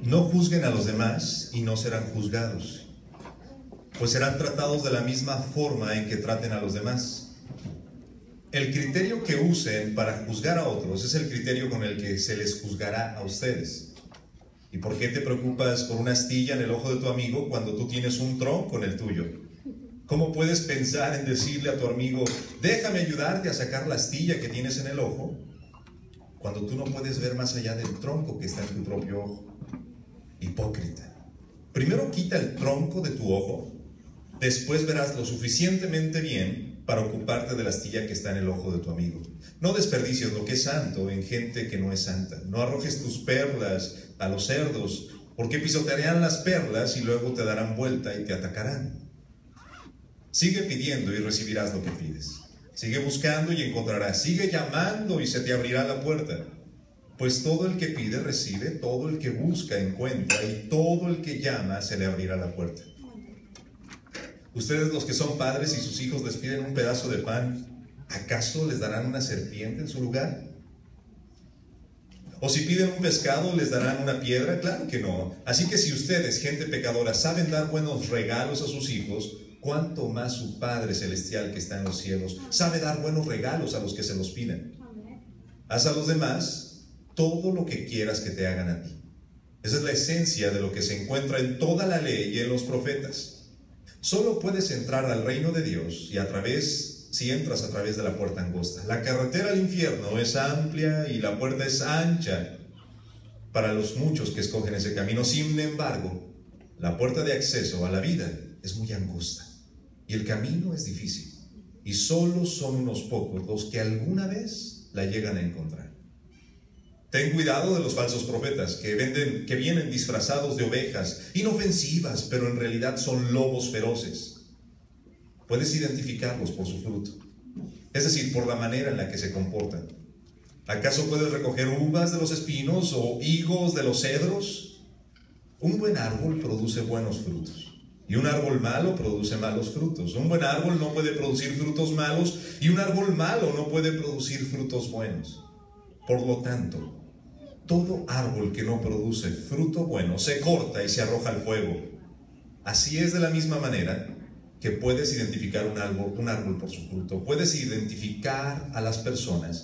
No juzguen a los demás y no serán juzgados, pues serán tratados de la misma forma en que traten a los demás. El criterio que usen para juzgar a otros es el criterio con el que se les juzgará a ustedes. ¿Y por qué te preocupas por una astilla en el ojo de tu amigo cuando tú tienes un tronco en el tuyo? ¿Cómo puedes pensar en decirle a tu amigo, déjame ayudarte a sacar la astilla que tienes en el ojo, cuando tú no puedes ver más allá del tronco que está en tu propio ojo? Hipócrita. Primero quita el tronco de tu ojo, después verás lo suficientemente bien para ocuparte de la astilla que está en el ojo de tu amigo. No desperdicies lo que es santo en gente que no es santa. No arrojes tus perlas a los cerdos, porque pisotearán las perlas y luego te darán vuelta y te atacarán. Sigue pidiendo y recibirás lo que pides. Sigue buscando y encontrarás. Sigue llamando y se te abrirá la puerta. Pues todo el que pide recibe, todo el que busca encuentra, y todo el que llama se le abrirá la puerta. Ustedes, los que son padres y sus hijos les piden un pedazo de pan, ¿acaso les darán una serpiente en su lugar? ¿O si piden un pescado, les darán una piedra? Claro que no. Así que si ustedes, gente pecadora, saben dar buenos regalos a sus hijos, ¿cuánto más su Padre Celestial que está en los cielos sabe dar buenos regalos a los que se los piden? Haz a los demás todo lo que quieras que te hagan a ti. Esa es la esencia de lo que se encuentra en toda la ley y en los profetas. Solo puedes entrar al reino de Dios si entras a través de la puerta angosta. La carretera al infierno es amplia y la puerta es ancha para los muchos que escogen ese camino. Sin embargo, la puerta de acceso a la vida es muy angosta y el camino es difícil. Y solo son unos pocos los que alguna vez la llegan a encontrar. Ten cuidado de los falsos profetas que vienen disfrazados de ovejas, inofensivas, pero en realidad son lobos feroces. Puedes identificarlos por su fruto, es decir, por la manera en la que se comportan. ¿Acaso puedes recoger uvas de los espinos o higos de los cedros? Un buen árbol produce buenos frutos, y un árbol malo produce malos frutos. Un buen árbol no puede producir frutos malos, y un árbol malo no puede producir frutos buenos. Por lo tanto, todo árbol que no produce fruto bueno se corta y se arroja al fuego. Así es de la misma manera que puedes identificar un árbol por su fruto. Puedes identificar a las personas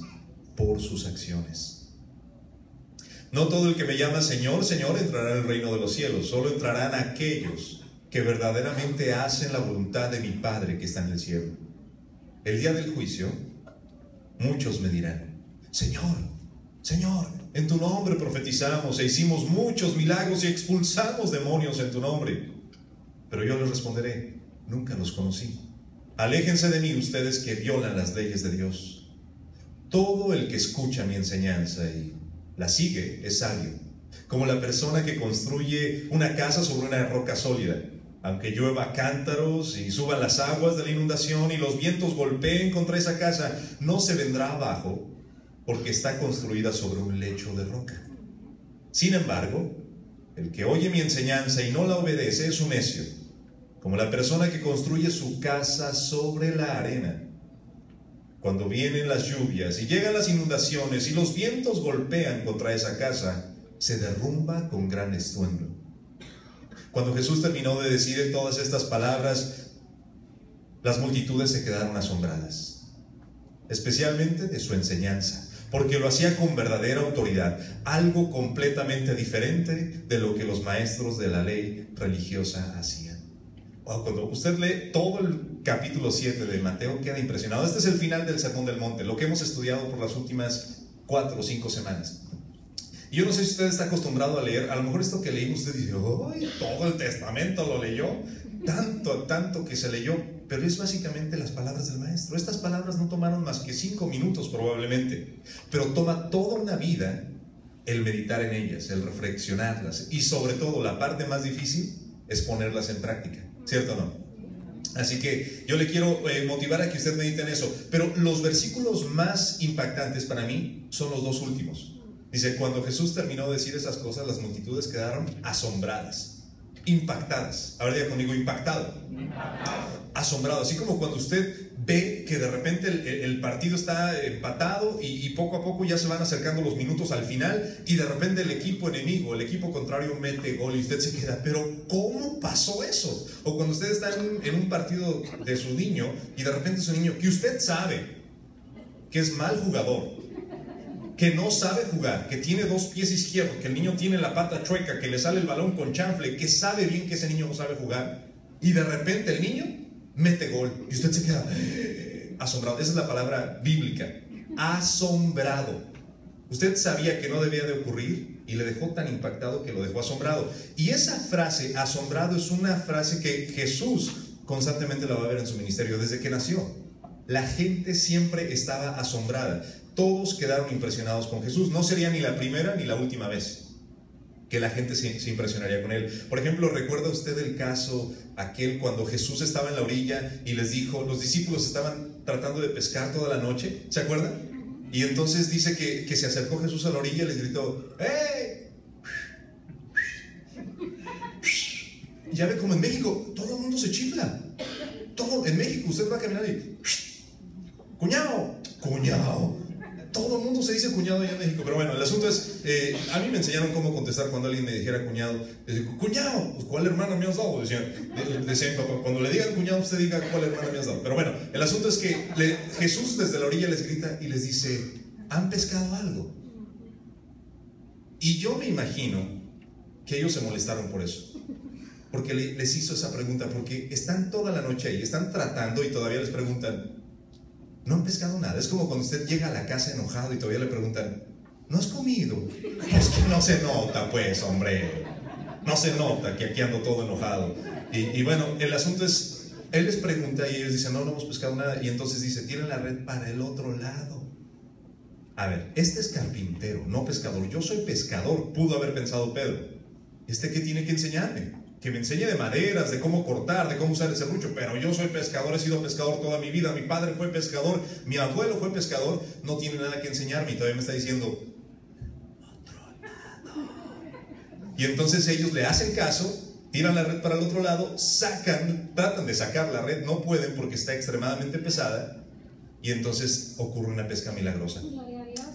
por sus acciones. No todo el que me llama Señor, Señor entrará en el reino de los cielos. Solo entrarán aquellos que verdaderamente hacen la voluntad de mi Padre que está en el cielo. El día del juicio, muchos me dirán, Señor, Señor, en tu nombre profetizamos e hicimos muchos milagros y expulsamos demonios en tu nombre. Pero yo les responderé, nunca los conocí. Aléjense de mí ustedes que violan las leyes de Dios. Todo el que escucha mi enseñanza y la sigue es sabio, como la persona que construye una casa sobre una roca sólida. Aunque llueva cántaros y suban las aguas de la inundación y los vientos golpeen contra esa casa, no se vendrá abajo, porque está construida sobre un lecho de roca. Sin embargo, el que oye mi enseñanza y no la obedece es un necio, como la persona que construye su casa sobre la arena. Cuando vienen las lluvias y llegan las inundaciones y los vientos golpean contra esa casa, se derrumba con gran estruendo. Cuando Jesús terminó de decir todas estas palabras, las multitudes se quedaron asombradas, especialmente de su enseñanza, porque lo hacía con verdadera autoridad, algo completamente diferente de lo que los maestros de la ley religiosa hacían. Cuando usted lee todo el capítulo 7 de Mateo, queda impresionado. Este es el final del Sermón del Monte, lo que hemos estudiado por las últimas 4 o 5 semanas. Y yo no sé si usted está acostumbrado a leer, a lo mejor esto que leímos usted dice, ¡ay, todo el Testamento lo leyó! Tanto que se leyó, pero es básicamente las palabras del maestro. Estas palabras no tomaron más que 5 minutos probablemente, pero toma toda una vida el meditar en ellas, el reflexionarlas, y sobre todo la parte más difícil es ponerlas en práctica, ¿cierto o no? Así que yo le quiero motivar a que usted medite en eso, pero los versículos más impactantes para mí son los 2 últimos. Dice, cuando Jesús terminó de decir esas cosas, las multitudes quedaron asombradas, impactadas. Ahora diga conmigo, impactado. Asombrado. Así como cuando usted ve que de repente el partido está empatado y poco a poco ya se van acercando los minutos al final y de repente el equipo enemigo, el equipo contrario mete gol y usted se queda, pero ¿cómo pasó eso? O cuando usted está en un partido de su niño y de repente su niño, que usted sabe que es mal jugador, que no sabe jugar, que tiene 2 pies izquierdos, que el niño tiene la pata chueca, que le sale el balón con chanfle, que sabe bien que ese niño no sabe jugar, y de repente el niño mete gol y usted se queda asombrado. Esa es la palabra bíblica, asombrado. Usted sabía que no debía de ocurrir y le dejó tan impactado que lo dejó asombrado. Y esa frase, asombrado, es una frase que Jesús constantemente la va a ver en su ministerio desde que nació. La gente siempre estaba asombrada. Todos quedaron impresionados con Jesús. No sería ni la primera ni la última vez que la gente se impresionaría con él. Por ejemplo, ¿recuerda usted el caso aquel cuando Jesús estaba en la orilla y les dijo, los discípulos estaban tratando de pescar toda la noche? ¿Se acuerdan? Y entonces dice que se acercó Jesús a la orilla y les gritó, ¡hey! Ya ve como en México todo el mundo se chifla. Todo en México usted va a caminar y cuñado, cuñado. Todo el mundo se dice cuñado allá en México, pero bueno, el asunto es, a mí me enseñaron cómo contestar cuando alguien me dijera cuñado. Cuñado, pues ¿cuál hermana me has dado? Decía mi papá, cuando le digan cuñado, usted diga cuál hermana me has dado. Pero bueno, el asunto es que Jesús desde la orilla les grita y les dice, ¿han pescado algo? Y yo me imagino que ellos se molestaron por eso, porque les hizo esa pregunta, porque están toda la noche ahí, están tratando y todavía les preguntan, no han pescado nada. Es como cuando usted llega a la casa enojado y todavía le preguntan, ¿no has comido? Es que no se nota, pues, hombre. No se nota que aquí ando todo enojado. Y bueno, el asunto es, él les pregunta y ellos dicen, no hemos pescado nada. Y entonces dice, tienen la red para el otro lado. A ver, este es carpintero, no pescador. Yo soy pescador, pudo haber pensado Pedro. ¿Este qué tiene que enseñarme? Que me enseñe de maderas, de cómo cortar, de cómo usar el serrucho, pero yo soy pescador, he sido pescador toda mi vida, mi padre fue pescador, mi abuelo fue pescador, no tiene nada que enseñarme y todavía me está diciendo otro lado. Y entonces ellos le hacen caso, tiran la red para el otro lado, tratan de sacar la red, no pueden porque está extremadamente pesada y entonces ocurre una pesca milagrosa.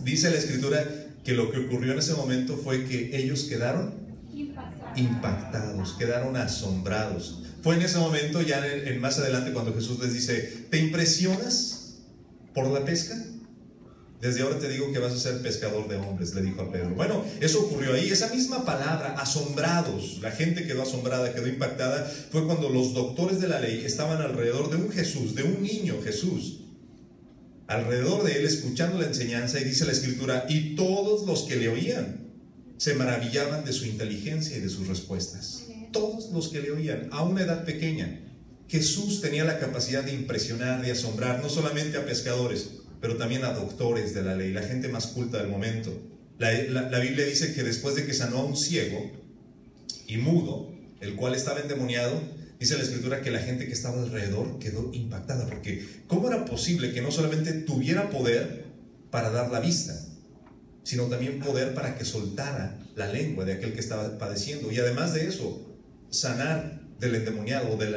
Dice la escritura que lo que ocurrió en ese momento fue que ellos quedaron impactados, quedaron asombrados. Fue en ese momento, ya más adelante, cuando Jesús les dice, ¿te impresionas por la pesca? Desde ahora te digo que vas a ser pescador de hombres, le dijo a Pedro. Bueno, eso ocurrió ahí. Esa misma palabra, asombrados, la gente quedó asombrada, quedó impactada, fue cuando los doctores de la ley estaban alrededor de un Jesús, de un niño Jesús, alrededor de él, escuchando la enseñanza, y dice la escritura, y todos los que le oían se maravillaban de su inteligencia y de sus respuestas. Todos los que le oían, a una edad pequeña, Jesús tenía la capacidad de impresionar, de asombrar, no solamente a pescadores, pero también a doctores de la ley, la gente más culta del momento. La Biblia dice que después de que sanó a un ciego y mudo, el cual estaba endemoniado, dice la escritura que la gente que estaba alrededor quedó impactada, porque ¿cómo era posible que no solamente tuviera poder para dar la vista, sino también poder para que soltara la lengua de aquel que estaba padeciendo? Y además de eso, sanar del endemoniado, de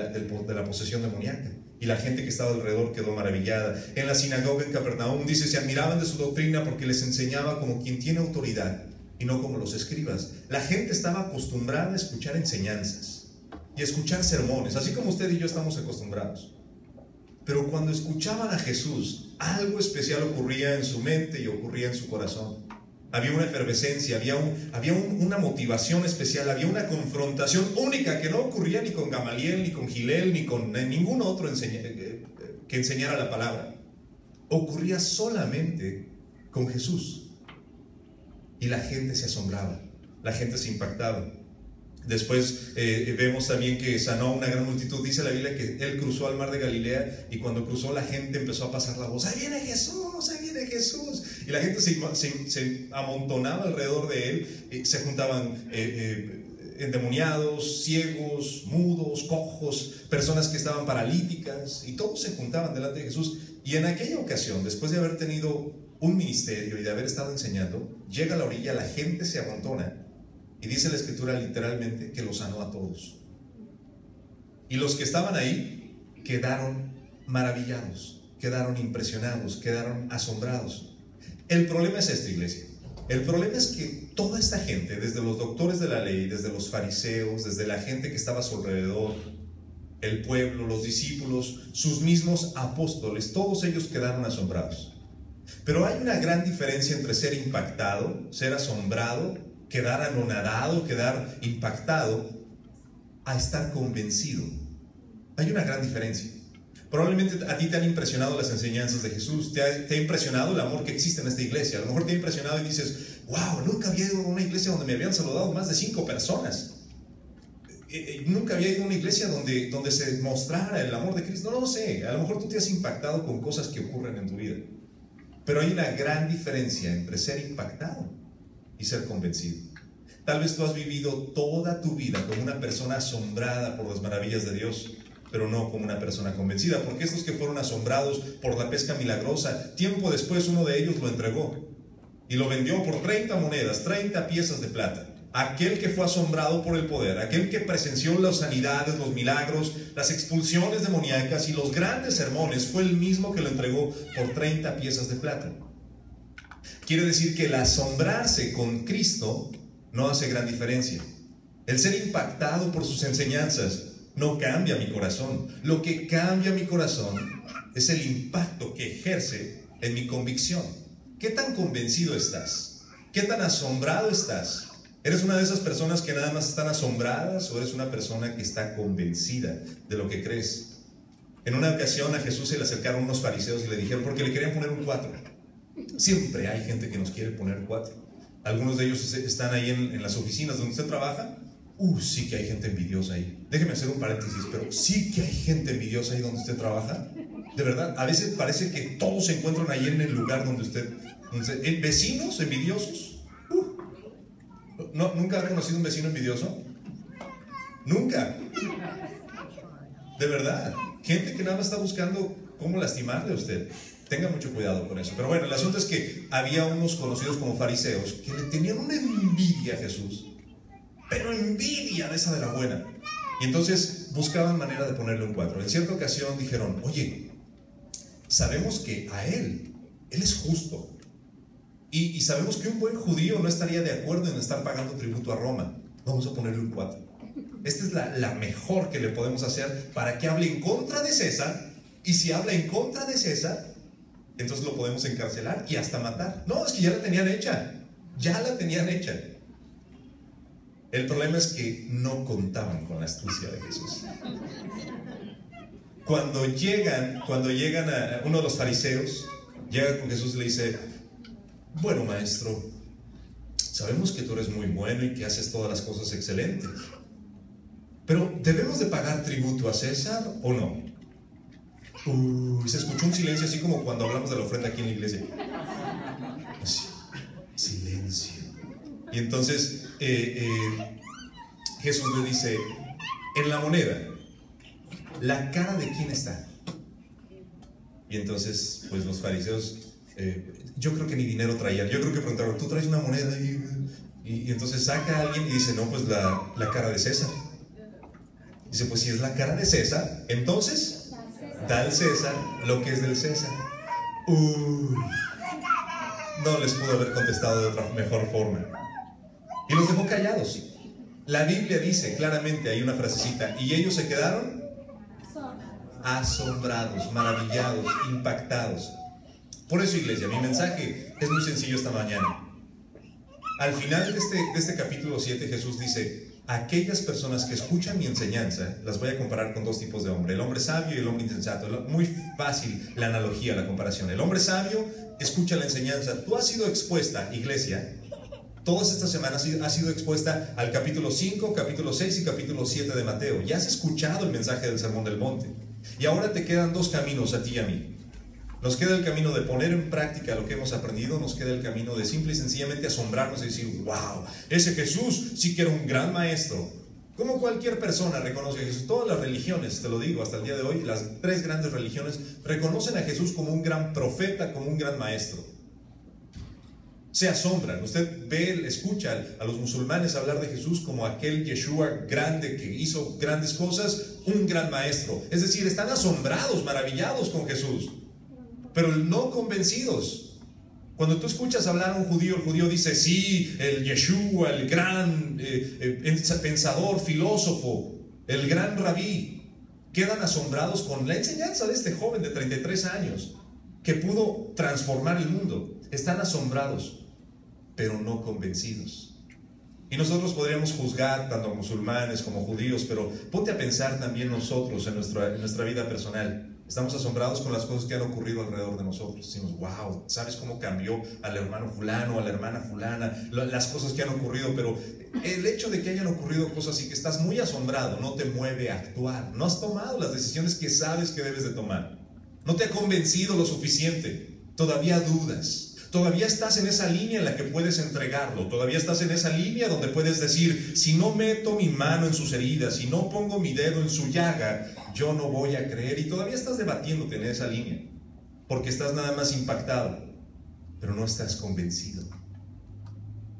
la posesión demoníaca. Y la gente que estaba alrededor quedó maravillada. En la sinagoga en Capernaum, dice, se admiraban de su doctrina porque les enseñaba como quien tiene autoridad y no como los escribas. La gente estaba acostumbrada a escuchar enseñanzas y a escuchar sermones, así como usted y yo estamos acostumbrados. Pero cuando escuchaban a Jesús, algo especial ocurría en su mente y ocurría en su corazón. Había una efervescencia, había una motivación especial, había una confrontación única que no ocurría ni con Gamaliel, ni con Gilel, ni con ningún otro que enseñara la palabra. Ocurría solamente con Jesús. Y la gente se asombraba, la gente se impactaba. Después vemos también que sanó a una gran multitud. Dice la Biblia que él cruzó al mar de Galilea y cuando cruzó la gente empezó a pasar la voz, ¡ahí viene Jesús! ¡Ahí viene Jesús! Y la gente se amontonaba alrededor de él, se juntaban endemoniados, ciegos, mudos, cojos, personas que estaban paralíticas, y todos se juntaban delante de Jesús. Y en aquella ocasión, después de haber tenido un ministerio y de haber estado enseñando, llega a la orilla, la gente se amontona. Y dice la escritura literalmente que los sanó a todos. Y los que estaban ahí quedaron maravillados. quedaron impresionados, quedaron asombrados. El problema es este, iglesia. El problema es que toda esta gente, desde los doctores de la ley, desde los fariseos, desde la gente que estaba a su alrededor, el pueblo, los discípulos, sus mismos apóstoles, todos ellos quedaron asombrados. Pero hay una gran diferencia entre ser impactado, ser asombrado, quedar anonadado, quedar impactado, a estar convencido. Hay una gran diferencia. Probablemente a ti te han impresionado las enseñanzas de Jesús, te ha impresionado el amor que existe en esta iglesia. A lo mejor te ha impresionado y dices, wow, nunca había ido a una iglesia donde me habían saludado más de 5 personas. Nunca había ido a una iglesia donde se mostrara el amor de Cristo. No lo sé, a lo mejor tú te has impactado con cosas que ocurren en tu vida. Pero hay una gran diferencia entre ser impactado y ser convencido. Tal vez tú has vivido toda tu vida como una persona asombrada por las maravillas de Dios, pero no como una persona convencida, porque estos que fueron asombrados por la pesca milagrosa, tiempo después uno de ellos lo entregó y lo vendió por 30 monedas, 30 piezas de plata. Aquel que fue asombrado por el poder, aquel que presenció las sanidades, los milagros, las expulsiones demoníacas y los grandes sermones, fue el mismo que lo entregó por 30 piezas de plata. Quiere decir que el asombrarse con Cristo no hace gran diferencia. El ser impactado por sus enseñanzas no cambia mi corazón. Lo que cambia mi corazón es el impacto que ejerce en mi convicción. ¿Qué tan convencido estás? ¿Qué tan asombrado estás? ¿Eres una de esas personas que nada más están asombradas o eres una persona que está convencida de lo que crees? En una ocasión a Jesús se le acercaron unos fariseos y le dijeron, porque le querían poner un 4. Siempre hay gente que nos quiere poner 4. Algunos de ellos están ahí en las oficinas donde usted trabaja. Sí que hay gente envidiosa ahí. Déjeme hacer un paréntesis, pero sí que hay gente envidiosa ahí donde usted trabaja. De verdad, a veces parece que todos se encuentran ahí en el lugar donde usted... ¿Vecinos envidiosos? ¿No, ¿Nunca ha conocido un vecino envidioso? Nunca. De verdad. Gente que nada más está buscando cómo lastimarle a usted. Tenga mucho cuidado con eso. Pero bueno, el asunto es que había unos conocidos como fariseos que le tenían una envidia a Jesús. Pero envidia de esa de la buena. Y entonces buscaban manera de ponerle un 4. En cierta ocasión dijeron, oye, sabemos que a él es justo. Y sabemos que un buen judío no estaría de acuerdo en estar pagando tributo a Roma. Vamos a ponerle un 4. Esta es la mejor que le podemos hacer para que hable en contra de César. Y si habla en contra de César, entonces lo podemos encarcelar y hasta matar. No, es que ya la tenían hecha. Ya la tenían hecha. El problema es que no contaban con la astucia de Jesús. Cuando llegan a uno de los fariseos, llega con Jesús y le dice, bueno, maestro, sabemos que tú eres muy bueno y que haces todas las cosas excelentes, pero ¿debemos de pagar tributo a César o no? Se escuchó un silencio así como cuando hablamos de la ofrenda aquí en la iglesia. Así, silencio. Y entonces Jesús le dice, en la moneda, ¿la cara de quién está? Y entonces, pues los fariseos, yo creo que ni dinero traían. Yo creo que preguntaron, ¿tú traes una moneda? Y entonces saca a alguien y dice, no, pues la cara de César. Dice, pues si es la cara de César, entonces da al César lo que es del César. No les pudo haber contestado de otra mejor forma. Y los dejó callados. La Biblia dice claramente, hay una frasecita, y ellos se quedaron asombrados, maravillados, impactados. Por eso, iglesia, mi mensaje es muy sencillo esta mañana. Al final de este capítulo 7, Jesús dice, aquellas personas que escuchan mi enseñanza, las voy a comparar con dos tipos de hombre, el hombre sabio y el hombre insensato. Muy fácil la analogía, la comparación. El hombre sabio escucha la enseñanza. Tú has sido expuesta, iglesia, todas estas semanas has sido expuesta al capítulo 5, capítulo 6 y capítulo 7 de Mateo. Ya has escuchado el mensaje del Sermón del Monte. Y ahora te quedan dos caminos a ti y a mí. Nos queda el camino de poner en práctica lo que hemos aprendido. Nos queda el camino de simple y sencillamente asombrarnos y decir, wow, ese Jesús sí que era un gran maestro. Como cualquier persona reconoce a Jesús. Todas las religiones, te lo digo, hasta el día de hoy, las 3 grandes religiones reconocen a Jesús como un gran profeta, como un gran maestro. Se asombran. Usted ve, escucha a los musulmanes hablar de Jesús como aquel Yeshua grande que hizo grandes cosas, un gran maestro. Es decir, están asombrados, maravillados con Jesús. pero el no convencidos. Cuando tú escuchas hablar a un judío, el judío dice, sí, el Yeshua, el gran pensador, filósofo, el gran rabí. Quedan asombrados con la enseñanza de este joven de 33 años que pudo transformar el mundo. Están asombrados, pero no convencidos. Y nosotros podríamos juzgar tanto a musulmanes como judíos, pero ponte a pensar también nosotros en nuestra vida personal. Estamos asombrados con las cosas que han ocurrido alrededor de nosotros. Decimos, wow, ¿sabes cómo cambió al hermano fulano, a la hermana fulana? Las cosas que han ocurrido, pero el hecho de que hayan ocurrido cosas y que estás muy asombrado no te mueve a actuar. No has tomado las decisiones que sabes que debes de tomar. No te ha convencido lo suficiente. Todavía dudas. Todavía estás en esa línea en la que puedes entregarlo. Todavía estás en esa línea donde puedes decir, si no meto mi mano en sus heridas, si no pongo mi dedo en su llaga, yo no voy a creer. Y todavía estás debatiéndote en esa línea, porque estás nada más impactado, pero no estás convencido.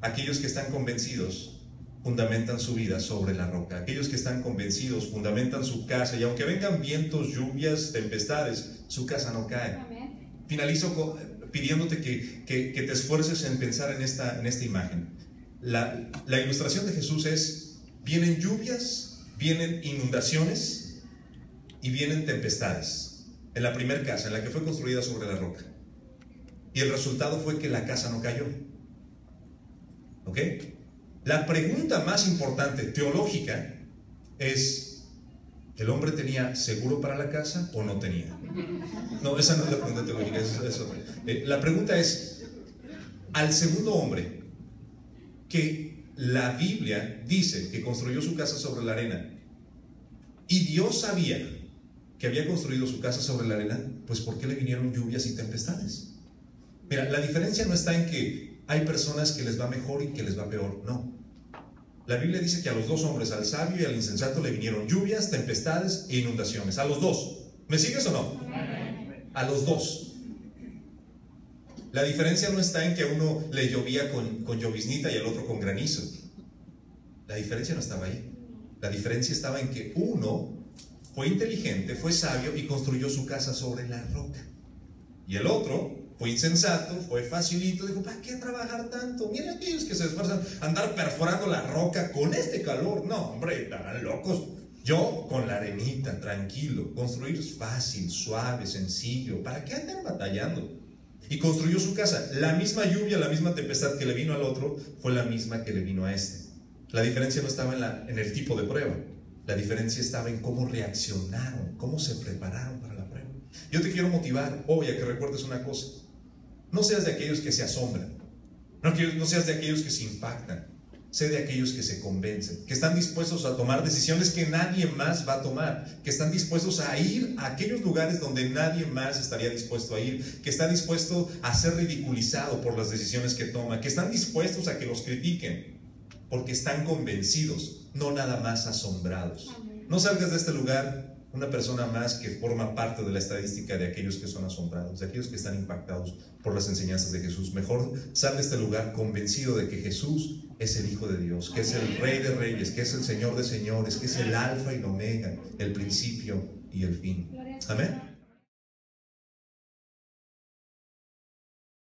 Aquellos que están convencidos fundamentan su vida sobre la roca. Aquellos que están convencidos fundamentan su casa, y aunque vengan vientos, lluvias, tempestades, su casa no cae. Amén. Finalizo pidiéndote que te esfuerces en pensar en esta imagen. La ilustración de Jesús es, vienen lluvias, vienen inundaciones y vienen tempestades en la primera casa, en la que fue construida sobre la roca. Y el resultado fue que la casa no cayó. ¿Ok? La pregunta más importante teológica es, ¿el hombre tenía seguro para la casa o no tenía? No, esa no es la pregunta teológica, es otra. La pregunta es, al segundo hombre, que la Biblia dice que construyó su casa sobre la arena, y Dios sabía que había construido su casa sobre la arena, pues ¿por qué le vinieron lluvias y tempestades? Mira, la diferencia no está en que hay personas que les va mejor y que les va peor, no. La Biblia dice que a los dos hombres, al sabio y al insensato, le vinieron lluvias, tempestades e inundaciones. A los dos. ¿Me sigues o no? A los dos. La diferencia no está en que a uno le llovía con lloviznita y al otro con granizo. La diferencia no estaba ahí. La diferencia estaba en que uno fue inteligente, fue sabio y construyó su casa sobre la roca. Y el otro fue insensato, fue facilito, dijo, ¿para qué trabajar tanto? Miren aquellos que se esfuerzan a andar perforando la roca con este calor. No, hombre, estarán locos. Yo con la arenita, tranquilo. Construir es fácil, suave, sencillo. ¿Para qué andan batallando? Y construyó su casa. La misma lluvia, la misma tempestad que le vino al otro fue la misma que le vino a este. La diferencia no estaba en el tipo de prueba. La diferencia estaba en cómo reaccionaron, cómo se prepararon para la prueba. Yo te quiero motivar hoy a que recuerdes una cosa. No seas de aquellos que se asombran. No seas de aquellos que se impactan. Sé de aquellos que se convencen, que están dispuestos a tomar decisiones que nadie más va a tomar, que están dispuestos a ir a aquellos lugares donde nadie más estaría dispuesto a ir, que está dispuesto a ser ridiculizado por las decisiones que toma, que están dispuestos a que los critiquen, porque están convencidos, no nada más asombrados. No salgas de este lugar una persona más que forma parte de la estadística de aquellos que son asombrados, de aquellos que están impactados por las enseñanzas de Jesús. Mejor sal de este lugar convencido de que Jesús es el Hijo de Dios, que es el Rey de Reyes, que es el Señor de Señores, que es el Alfa y el Omega, el principio y el fin. Amén.